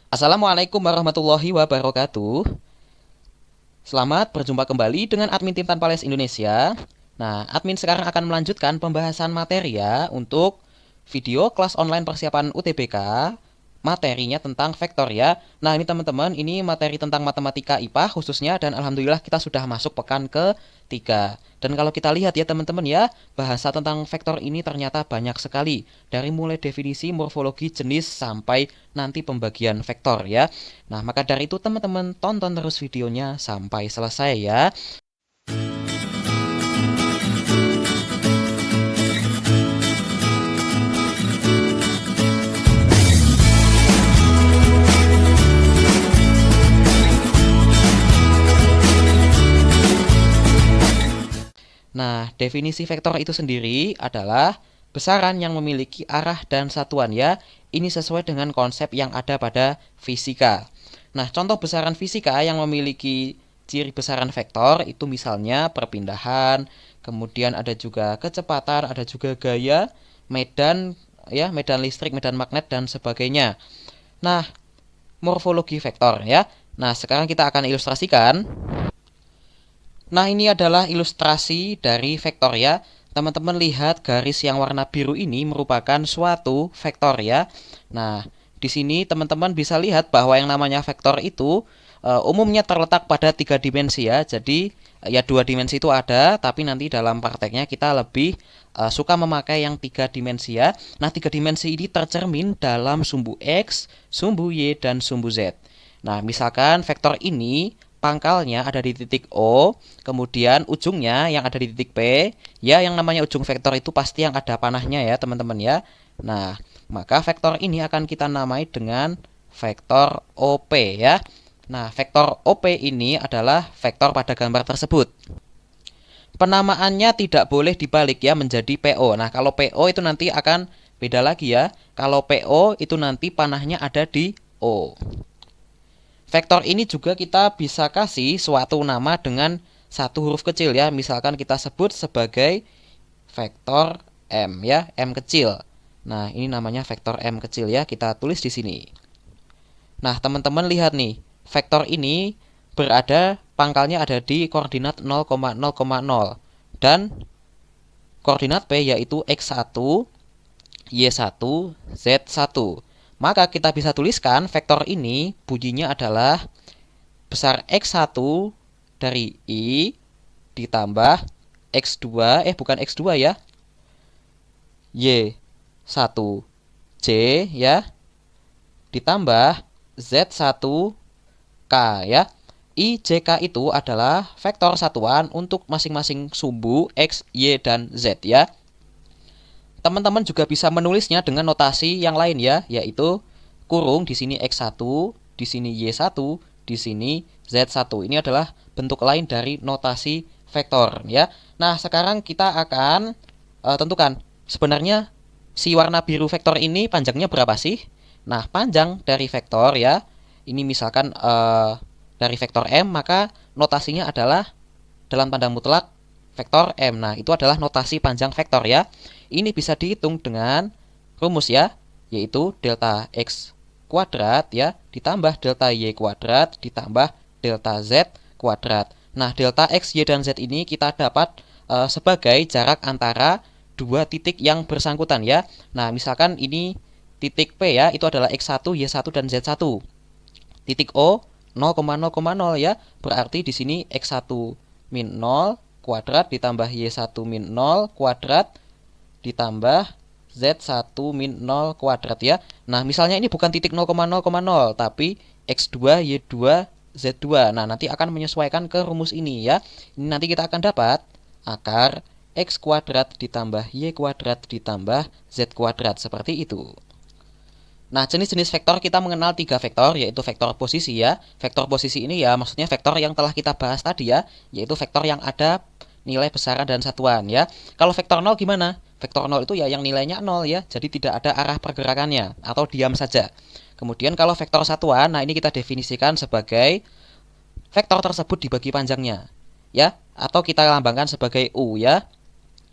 Assalamualaikum warahmatullahi wabarakatuh. Selamat berjumpa kembali dengan admin tim Tanpa Les Indonesia. Nah, admin sekarang akan melanjutkan pembahasan materi ya untuk video kelas online persiapan UTBK. Materinya tentang vektor ya. Nah, ini teman-teman, ini materi tentang matematika IPA khususnya dan alhamdulillah kita sudah masuk pekan ke-3. Dan kalau kita lihat ya teman-teman ya, bahasa tentang vektor ini ternyata banyak sekali. Dari mulai definisi, morfologi, jenis, sampai nanti pembagian vektor ya. Nah, maka dari itu teman-teman tonton terus videonya sampai selesai ya. Nah, definisi vektor itu sendiri adalah besaran yang memiliki arah dan satuan ya. Ini sesuai dengan konsep yang ada pada fisika. Nah, contoh besaran fisika yang memiliki ciri besaran vektor itu misalnya perpindahan, kemudian ada juga kecepatan, ada juga gaya, medan ya, medan listrik, medan magnet dan sebagainya. Nah, morfologi vektor ya. Nah, sekarang kita akan ilustrasikan. Nah, ini adalah ilustrasi dari vektor ya. Teman-teman lihat garis yang warna biru ini merupakan suatu vektor ya. Nah, di sini teman-teman bisa lihat bahwa yang namanya vektor itu umumnya terletak pada 3 dimensi ya. Jadi ya 2 dimensi itu ada, tapi nanti dalam prakteknya kita lebih suka memakai yang 3 dimensi ya. Nah, 3 dimensi ini tercermin dalam sumbu X, sumbu Y, dan sumbu Z. Nah, misalkan vektor ini pangkalnya ada di titik O, kemudian ujungnya yang ada di titik P. Ya, yang namanya ujung vektor itu pasti yang ada panahnya ya, teman-teman ya. Nah, maka vektor ini akan kita namai dengan vektor OP ya. Nah, vektor OP ini adalah vektor pada gambar tersebut. Penamaannya tidak boleh dibalik ya menjadi PO. Nah, kalau PO itu nanti akan beda lagi ya. Kalau PO itu nanti panahnya ada di O. Vektor ini juga kita bisa kasih suatu nama dengan satu huruf kecil ya. Misalkan kita sebut sebagai vektor M ya, M kecil. Nah, ini namanya vektor M kecil ya, kita tulis di sini. Nah, teman-teman lihat nih, vektor ini berada pangkalnya ada di koordinat 0,0,0 dan koordinat P yaitu X1, Y1, Z1. Maka kita bisa tuliskan vektor ini bunyinya adalah besar X1 dari I ditambah X2, bukan X2 ya, Y1 J ya, ditambah Z1 K ya. I, J, K itu adalah vektor satuan untuk masing-masing sumbu X, Y, dan Z ya. Teman-teman juga bisa menulisnya dengan notasi yang lain ya, yaitu kurung di sini X1, di sini Y1, di sini Z1. Ini adalah bentuk lain dari notasi vektor ya. Nah, sekarang kita akan tentukan sebenarnya si warna biru vektor ini panjangnya berapa sih? Nah, panjang dari vektor ya. Ini misalkan dari vektor M, maka notasinya adalah dalam tanda mutlak vektor M. Nah, itu adalah notasi panjang vektor ya. Ini bisa dihitung dengan rumus ya, yaitu delta X kuadrat ya, ditambah delta Y kuadrat, ditambah delta Z kuadrat. Nah, delta X, Y, dan Z ini kita dapat sebagai jarak antara dua titik yang bersangkutan ya. Nah, misalkan ini titik P ya, itu adalah X1, Y1, dan Z1. Titik O 0,0,0 ya, berarti di sini X1 min 0 kuadrat ditambah Y1 min 0 kuadrat ditambah Z1 min 0 kuadrat ya. Nah, misalnya ini bukan titik 0,0,0 tapi X2, Y2, Z2. Nah, nanti akan menyesuaikan ke rumus ini ya. Ini nanti kita akan dapat akar X kuadrat ditambah Y kuadrat ditambah Z kuadrat seperti itu. Nah, jenis-jenis vektor kita mengenal 3 vektor, yaitu vektor posisi ya. Vektor posisi ini ya maksudnya vektor yang telah kita bahas tadi ya, yaitu vektor yang ada nilai besaran dan satuan ya. Kalau vektor 0 gimana? Vektor 0 itu ya yang nilainya 0 ya, jadi tidak ada arah pergerakannya atau diam saja. Kemudian kalau vektor satuan, nah ini kita definisikan sebagai vektor tersebut dibagi panjangnya ya, atau kita lambangkan sebagai U ya.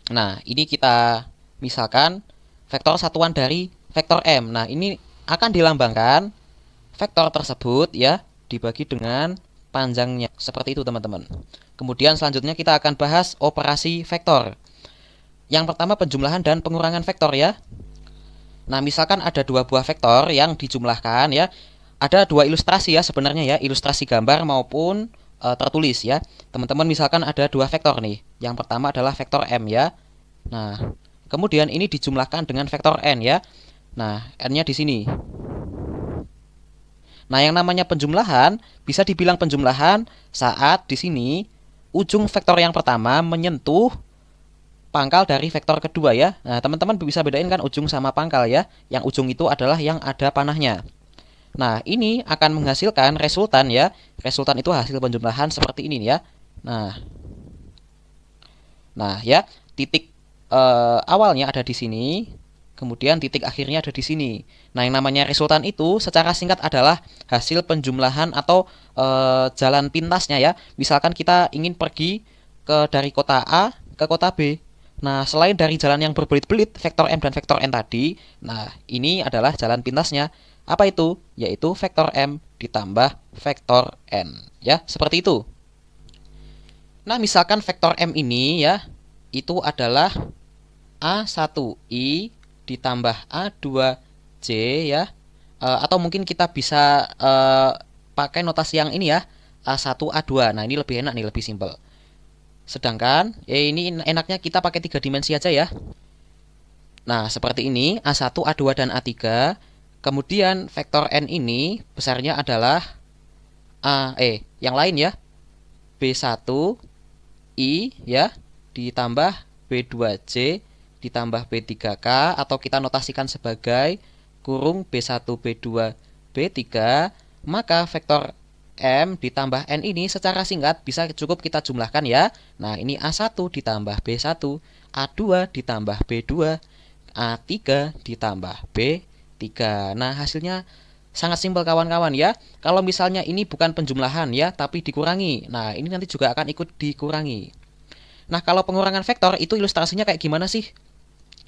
Nah, ini kita misalkan vektor satuan dari vektor M. Nah, ini akan dilambangkan vektor tersebut ya dibagi dengan panjangnya. Seperti itu teman-teman. Kemudian selanjutnya kita akan bahas operasi vektor. Yang pertama penjumlahan dan pengurangan vektor ya. Nah, misalkan ada dua buah vektor yang dijumlahkan ya. Ada dua ilustrasi ya sebenarnya ya, ilustrasi gambar maupun tertulis ya. Teman-teman misalkan ada dua vektor nih. Yang pertama adalah vektor M ya. Nah, kemudian ini dijumlahkan dengan vektor N ya. Nah, N-nya di sini. Nah, yang namanya penjumlahan bisa dibilang penjumlahan saat di sini ujung vektor yang pertama menyentuh pangkal dari vektor kedua ya. Nah, teman-teman bisa bedain kan ujung sama pangkal ya. Yang ujung itu adalah yang ada panahnya. Nah, ini akan menghasilkan resultan ya. Resultan itu hasil penjumlahan seperti ini ya. Nah, ya, titik awalnya ada di sini, kemudian titik akhirnya ada di sini. Nah, yang namanya resultan itu secara singkat adalah hasil penjumlahan atau jalan pintasnya ya. Misalkan kita ingin pergi dari kota A ke kota B. Nah, selain dari jalan yang berbelit-belit, vektor M dan vektor N tadi, nah ini adalah jalan pintasnya. Apa itu? Yaitu vektor M ditambah vektor N. Ya, seperti itu. Nah, misalkan vektor M ini ya, itu adalah A1I ditambah A2J ya. Atau mungkin kita bisa pakai notasi yang ini ya, A1, A2. Nah, ini lebih enak nih, lebih simpel. Sedangkan, ini enaknya kita pakai 3 dimensi aja ya. Nah, seperti ini, A1, A2, dan A3. Kemudian, vektor N ini besarnya adalah yang lain ya, B1, I ya ditambah B2J ditambah B3K atau kita notasikan sebagai kurung B1 B2 B3, maka vektor M ditambah N ini secara singkat bisa cukup kita jumlahkan ya. Nah, ini A1 ditambah B1, A2 ditambah B2, A3 ditambah B3. Nah, hasilnya sangat simpel kawan-kawan ya. Kalau misalnya ini bukan penjumlahan ya, tapi dikurangi. Nah, ini nanti juga akan ikut dikurangi. Nah, kalau pengurangan vektor itu ilustrasinya kayak gimana sih?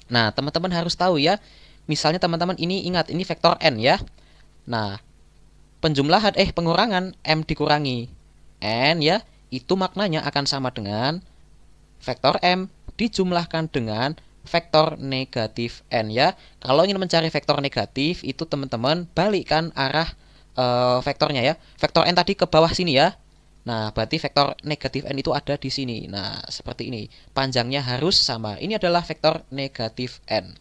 Nah, teman-teman harus tahu ya. Misalnya teman-teman ini ingat, ini vektor N ya. Nah, pengurangan M dikurangi N ya, itu maknanya akan sama dengan vektor M dijumlahkan dengan vektor negatif N ya. Kalau ingin mencari vektor negatif itu teman-teman balikkan arah vektornya ya. Vektor N tadi ke bawah sini ya. Nah, berarti vektor negatif N itu ada di sini. Nah, seperti ini. Panjangnya harus sama. Ini adalah vektor negatif N.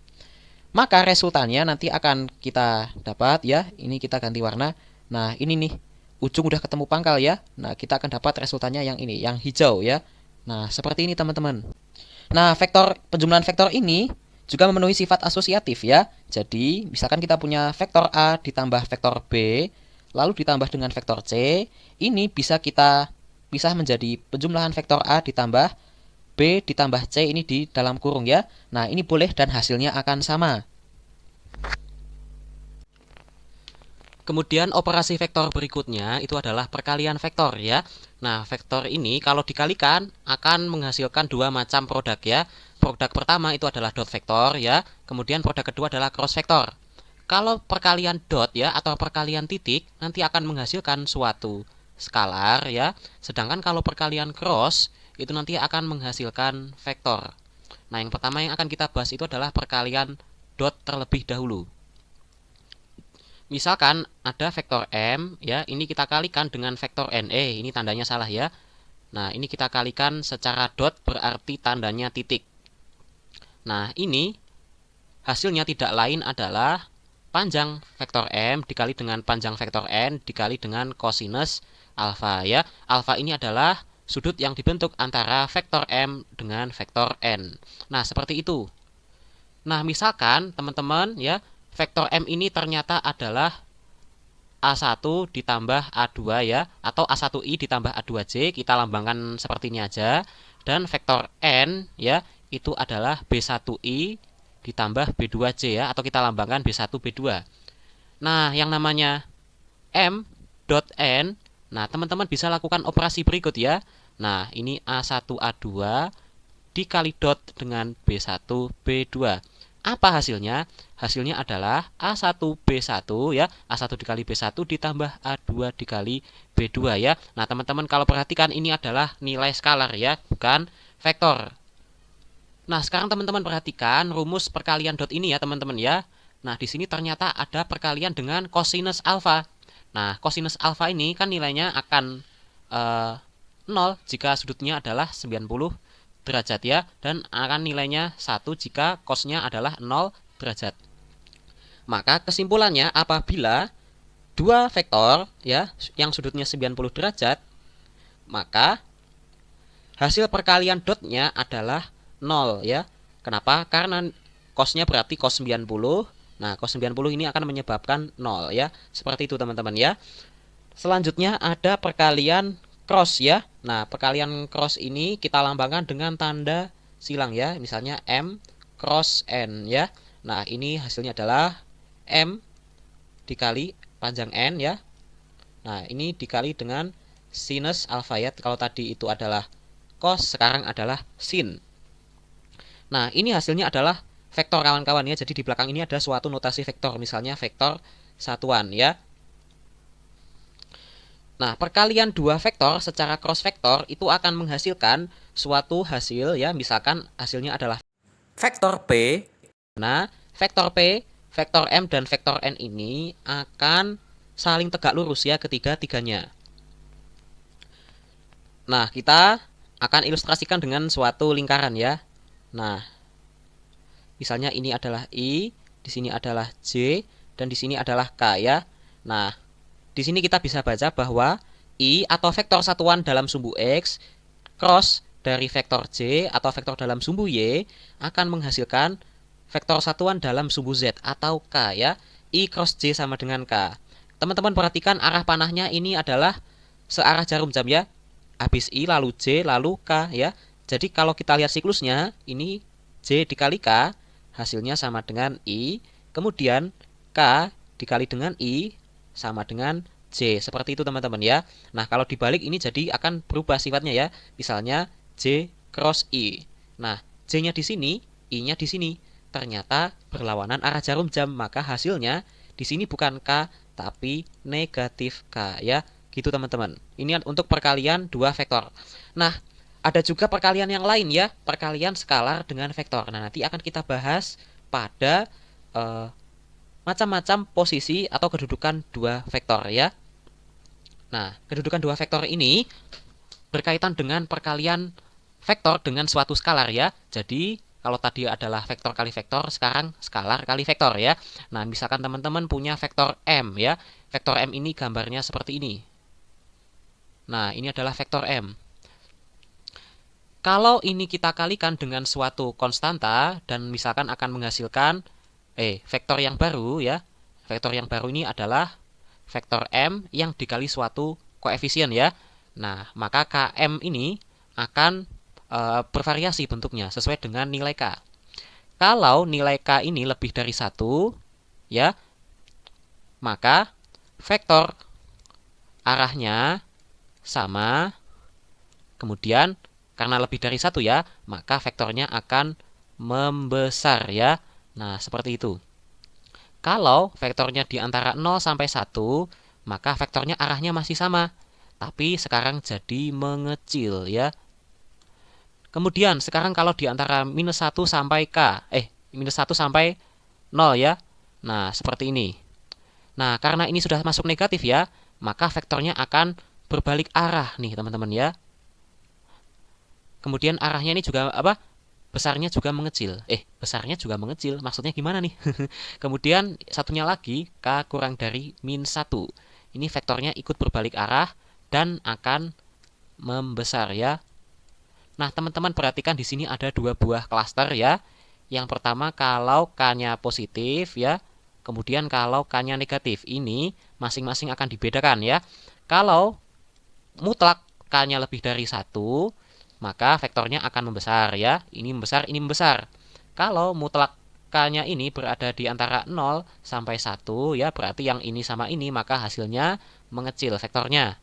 Maka resultannya nanti akan kita dapat ya. Ini kita ganti warna. Nah, ini nih. Ujung udah ketemu pangkal ya. Nah, kita akan dapat resultannya yang ini, yang hijau ya. Nah, seperti ini teman-teman. Nah, penjumlahan vektor ini juga memenuhi sifat asosiatif ya. Jadi, misalkan kita punya vektor A ditambah vektor B, lalu ditambah dengan vektor C, ini bisa kita pisah menjadi penjumlahan vektor A ditambah B ditambah C ini di dalam kurung ya. Nah, ini boleh dan hasilnya akan sama. Kemudian operasi vektor berikutnya itu adalah perkalian vektor ya. Nah, vektor ini kalau dikalikan akan menghasilkan dua macam produk ya. Produk pertama itu adalah dot vektor ya. Kemudian produk kedua adalah cross vektor. Kalau perkalian dot ya atau perkalian titik nanti akan menghasilkan suatu skalar ya. Sedangkan kalau perkalian cross itu nanti akan menghasilkan vektor. Nah, yang pertama yang akan kita bahas itu adalah perkalian dot terlebih dahulu. Misalkan ada vektor M ya, ini kita kalikan dengan vektor NE, ini tandanya salah ya. Nah, ini kita kalikan secara dot berarti tandanya titik. Nah, ini hasilnya tidak lain adalah panjang vektor M dikali dengan panjang vektor N dikali dengan kosinus alfa ya. Alfa ini adalah sudut yang dibentuk antara vektor M dengan vektor N. Nah, seperti itu. Nah, misalkan teman-teman ya, vektor M ini ternyata adalah A1 ditambah A2 ya, atau A1I ditambah A2J, kita lambangkan seperti ini aja. Dan vektor N ya, itu adalah B1I ditambah B2J ya, atau kita lambangkan B1 B2. Nah, yang namanya M dot N, nah teman-teman bisa lakukan operasi berikut ya. Nah, ini A1 A2 dikali dot dengan B1 B2. Apa hasilnya? Hasilnya adalah A1B1 ya, A1 dikali B1 ditambah A2 dikali B2 ya. Nah, teman-teman kalau perhatikan ini adalah nilai skalar ya, bukan vektor. Nah, sekarang teman-teman perhatikan rumus perkalian dot ini ya, teman-teman ya. Nah, di sini ternyata ada perkalian dengan kosinus alfa. Nah, kosinus alfa ini kan nilainya akan 0 jika sudutnya adalah 90 derajat ya, dan akan nilainya 1 jika cosnya adalah 0 derajat. Maka kesimpulannya apabila dua vektor ya yang sudutnya 90 derajat, maka hasil perkalian dotnya adalah 0 ya. Kenapa? Karena cosnya berarti cos 90. Nah, cos 90 ini akan menyebabkan 0 ya. Seperti itu teman-teman ya. Selanjutnya ada perkalian cross ya. Nah, perkalian cross ini kita lambangkan dengan tanda silang ya. Misalnya M cross N ya. Nah, ini hasilnya adalah M dikali panjang N ya. Nah, ini dikali dengan sinus alfa ya. Kalau tadi itu adalah cos, sekarang adalah sin. Nah, ini hasilnya adalah vektor kawan-kawan ya. Jadi di belakang ini ada suatu notasi vektor, misalnya vektor satuan ya. Nah, perkalian dua vektor secara cross vektor itu akan menghasilkan suatu hasil ya. Misalkan hasilnya adalah vektor P. Nah, vektor P, vektor M dan vektor N ini akan saling tegak lurus ya ketiga-tiganya. Nah, kita akan ilustrasikan dengan suatu lingkaran ya. Nah, misalnya ini adalah I, di sini adalah J, dan di sini adalah K ya. Nah, di sini kita bisa baca bahwa I atau vektor satuan dalam sumbu X cross dari vektor J atau vektor dalam sumbu Y akan menghasilkan vektor satuan dalam sumbu Z atau K ya. I cross J sama dengan K. Teman-teman perhatikan arah panahnya ini adalah searah jarum jam ya. Habis I lalu J lalu K ya. Jadi kalau kita lihat siklusnya ini J dikali K hasilnya sama dengan I. Kemudian K dikali dengan I sama dengan J. Seperti itu teman-teman ya. Nah, kalau dibalik ini jadi akan berubah sifatnya ya. Misalnya J cross I. Nah, J-nya di sini, I-nya di sini. Ternyata berlawanan arah jarum jam, maka hasilnya di sini bukan K tapi negatif K ya. Gitu teman-teman. Ini untuk perkalian dua vektor. Nah, ada juga perkalian yang lain ya, perkalian skalar dengan vektor. Nah, nanti akan kita bahas pada macam-macam posisi atau kedudukan dua vektor ya. Nah, kedudukan dua vektor ini berkaitan dengan perkalian vektor dengan suatu skalar ya. Jadi, kalau tadi adalah vektor kali vektor, sekarang skalar kali vektor ya. Nah, misalkan teman-teman punya vektor M ya. Vektor M ini gambarnya seperti ini. Nah, ini adalah vektor M. Kalau ini kita kalikan dengan suatu konstanta dan misalkan akan menghasilkan vektor yang baru ya. Vektor yang baru ini adalah vektor M yang dikali suatu koefisien ya. Nah, maka Km ini akan bervariasi bentuknya sesuai dengan nilai K. Kalau nilai K ini lebih dari 1 ya, maka vektor arahnya sama. Kemudian karena lebih dari 1 ya, maka vektornya akan membesar ya. Nah, seperti itu. Kalau vektornya di antara 0 sampai 1, maka vektornya arahnya masih sama, tapi sekarang jadi mengecil ya. Kemudian sekarang kalau di antara minus 1 sampai K, minus 1 sampai 0 ya. Nah, seperti ini. Nah, karena ini sudah masuk negatif ya, maka vektornya akan berbalik arah nih teman-teman ya. Kemudian arahnya ini juga besarnya juga mengecil. Besarnya juga mengecil. Maksudnya gimana nih? Kemudian satunya lagi K kurang dari min 1. Ini vektornya ikut berbalik arah dan akan membesar ya. Nah, teman-teman perhatikan di sini ada dua buah klaster ya. Yang pertama kalau K-nya positif ya. Kemudian kalau K-nya negatif. Ini masing-masing akan dibedakan ya. Kalau mutlak K-nya lebih dari 1, maka vektornya akan membesar ya. Ini membesar, ini membesar. Kalau mutlak K-nya ini berada di antara 0 sampai 1 ya, berarti yang ini sama ini, maka hasilnya mengecil vektornya.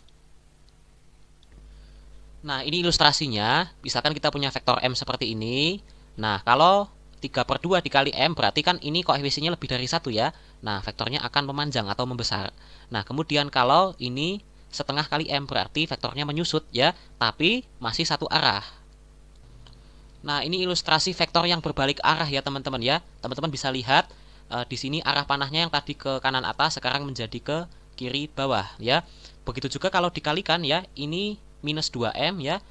Nah, ini ilustrasinya. Misalkan kita punya vektor M seperti ini. Nah, kalau 3/2 dikali M, berarti kan ini koefisiennya lebih dari 1 ya. Nah, vektornya akan memanjang atau membesar. Nah, kemudian kalau ini setengah kali M, berarti vektornya menyusut ya, tapi masih satu arah. Nah, ini ilustrasi vektor yang berbalik arah ya teman-teman ya. Teman-teman bisa lihat di sini arah panahnya yang tadi ke kanan atas sekarang menjadi ke kiri bawah ya. Begitu juga kalau dikalikan ya, ini minus 2M ya.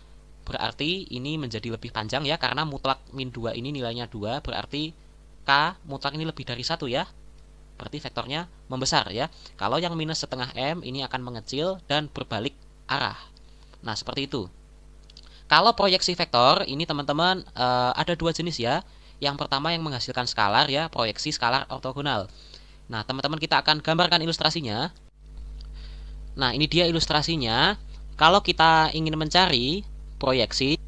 Berarti ini menjadi lebih panjang ya, karena mutlak min 2 ini nilainya 2, berarti K mutlak ini lebih dari 1 ya. Berarti vektornya membesar ya. Kalau yang minus setengah M ini akan mengecil dan berbalik arah. Nah, seperti itu. Kalau proyeksi vektor ini teman-teman ada dua jenis ya. Yang pertama yang menghasilkan skalar ya, proyeksi skalar ortogonal. Nah, teman-teman kita akan gambarkan ilustrasinya. Nah, ini dia ilustrasinya. Kalau kita ingin mencari proyeksi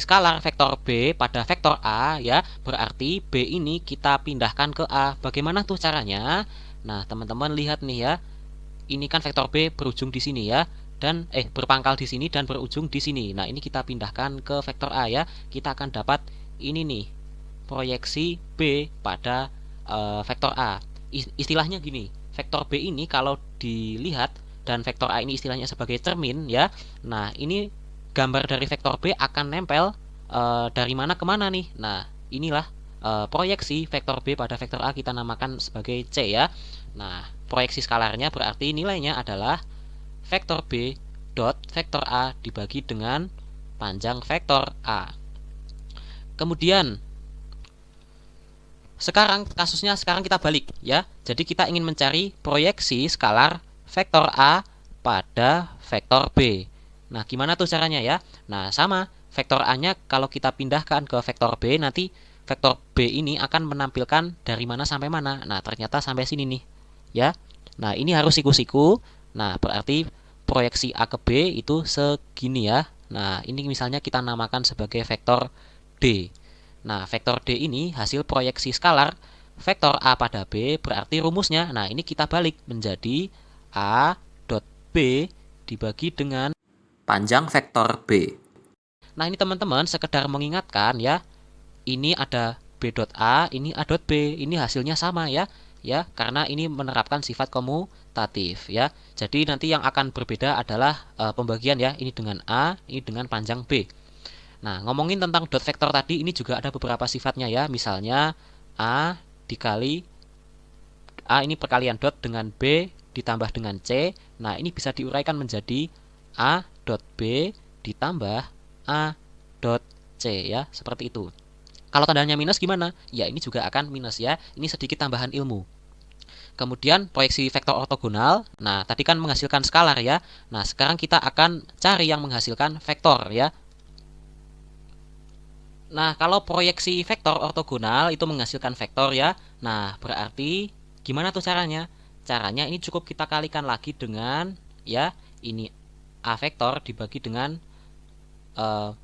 skalar vektor B pada vektor A ya, berarti B ini kita pindahkan ke A. Bagaimana tuh caranya? Nah, teman-teman lihat nih ya. Ini kan vektor B berujung di sini ya, dan berpangkal di sini dan berujung di sini. Nah, ini kita pindahkan ke vektor A ya. Kita akan dapat ini nih, proyeksi B pada vektor A. Istilahnya gini, vektor B ini kalau dilihat dan vektor A ini istilahnya sebagai cermin ya. Nah, ini gambar dari vektor B akan nempel dari mana ke mana nih. Nah, inilah proyeksi vektor B pada vektor A, kita namakan sebagai C ya. Nah, proyeksi skalarnya berarti nilainya adalah vektor B dot vektor A dibagi dengan panjang vektor A. Kemudian kasusnya sekarang kita balik ya. Jadi kita ingin mencari proyeksi skalar vektor A pada vektor B. Nah, gimana tuh caranya ya? Nah, sama, vektor A-nya kalau kita pindahkan ke vektor B, nanti vektor B ini akan menampilkan dari mana sampai mana. Nah, ternyata sampai sini nih ya. Nah, ini harus siku-siku. Nah, berarti proyeksi A ke B itu segini ya. Nah, ini misalnya kita namakan sebagai vektor D. Nah, vektor D ini hasil proyeksi skalar vektor A pada B, berarti rumusnya, nah ini kita balik menjadi A dot B dibagi dengan panjang vektor B. Nah, ini teman-teman sekedar mengingatkan ya. Ini ada B dot A, ini A dot B. Ini hasilnya sama ya. Ya, karena ini menerapkan sifat komutatif ya. Jadi nanti yang akan berbeda adalah pembagian ya. Ini dengan A, ini dengan panjang B. Nah, ngomongin tentang dot vektor tadi, ini juga ada beberapa sifatnya ya. Misalnya A dikali A ini perkalian dot dengan B ditambah dengan C. Nah, ini bisa diuraikan menjadi A dot B ditambah A dot C ya, seperti itu. Kalau tandanya minus gimana? Ya, ini juga akan minus ya. Ini sedikit tambahan ilmu. Kemudian proyeksi vektor ortogonal. Nah, tadi kan menghasilkan skalar ya. Nah, sekarang kita akan cari yang menghasilkan vektor ya. Nah, kalau proyeksi vektor ortogonal itu menghasilkan vektor ya. Nah, berarti gimana tuh caranya? Caranya ini cukup kita kalikan lagi dengan ya, ini A vektor dibagi dengan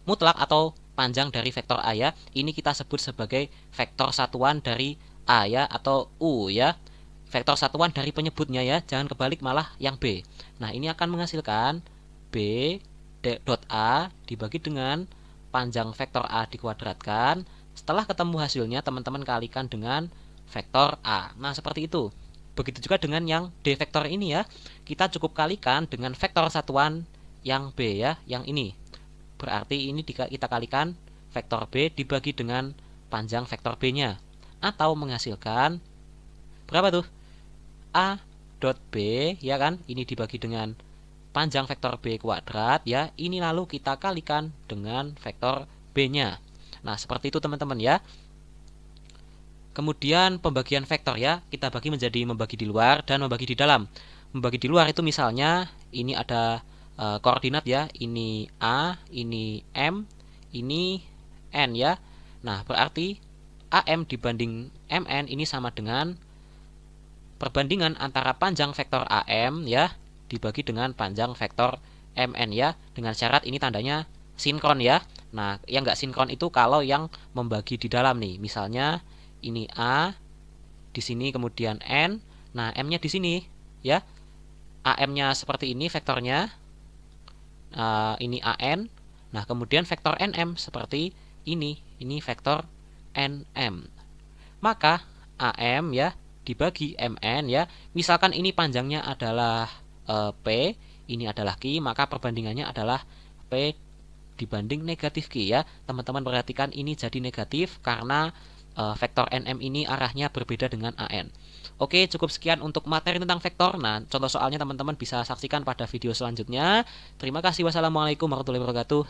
mutlak atau panjang dari vektor A ya. Ini kita sebut sebagai vektor satuan dari A ya, atau U ya. Vektor satuan dari penyebutnya ya, jangan kebalik malah yang B. Nah, ini akan menghasilkan B dot A dibagi dengan panjang vektor A dikuadratkan. Setelah ketemu hasilnya, teman-teman kalikan dengan vektor A. Nah, seperti itu. Begitu juga dengan yang D vektor ini ya. Kita cukup kalikan dengan vektor satuan yang B ya, yang ini. Berarti ini kita kalikan vektor B dibagi dengan panjang vektor B-nya. Atau menghasilkan berapa tuh? A dot B ya kan, ini dibagi dengan panjang vektor B kuadrat ya. Ini lalu kita kalikan dengan vektor B-nya. Nah, seperti itu teman-teman ya. Kemudian pembagian vektor ya, kita bagi menjadi membagi di luar dan membagi di dalam. Membagi di luar itu misalnya ini ada koordinat ya, ini A, ini M, ini N ya. Nah, berarti AM dibanding MN ini sama dengan perbandingan antara panjang vektor AM ya dibagi dengan panjang vektor MN ya, dengan syarat ini tandanya sinkron ya. Nah, yang nggak sinkron itu kalau yang membagi di dalam nih. Misalnya ini A di sini kemudian N. Nah, M-nya di sini ya. AM-nya seperti ini vektornya. Ini AN. Nah, kemudian vektor NM seperti ini. Ini vektor NM. Maka AM ya dibagi MN ya. Misalkan ini panjangnya adalah P, ini adalah Q, maka perbandingannya adalah P dibanding negatif Q ya. Teman-teman perhatikan ini jadi negatif karena vektor NM ini arahnya berbeda dengan AN. Oke, cukup sekian untuk materi tentang vektor. Nah, contoh soalnya teman-teman bisa saksikan pada video selanjutnya. Terima kasih. Wassalamualaikum warahmatullahi wabarakatuh.